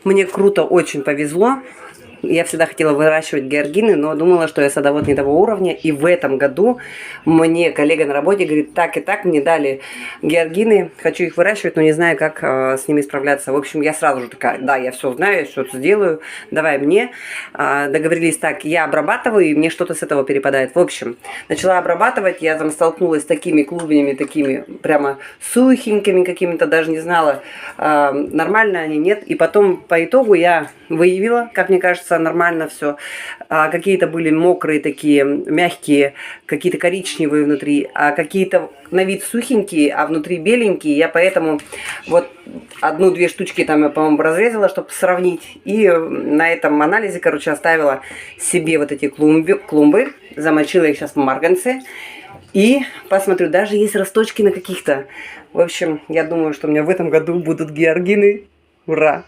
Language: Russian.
Мне круто, очень повезло. Я всегда хотела выращивать георгины, но думала, что я садовод не того уровня. И в этом году мне коллега на работе говорит, так и так, мне дали георгины, хочу их выращивать, но не знаю, как с ними справляться. В общем, я сразу же такая, да, я все знаю, я что-то сделаю, давай мне. Договорились так, я обрабатываю, и мне что-то с этого перепадает. В общем, начала обрабатывать, я там столкнулась с такими клубнями, такими прямо сухенькими какими-то, даже не знала, нормально они, нет. И потом по итогу я выявила, как мне кажется, нормально все. Какие-то были мокрые такие, мягкие, какие-то коричневые внутри, а какие-то на вид сухенькие, а внутри беленькие. Я поэтому вот одну-две штучки там я, по-моему, разрезала, чтобы сравнить. И на этом анализе, короче, оставила себе вот эти клумбы, замочила их сейчас в марганце. И посмотрю, даже есть росточки на каких-то. В общем, я думаю, что у меня в этом году будут георгины. Ура!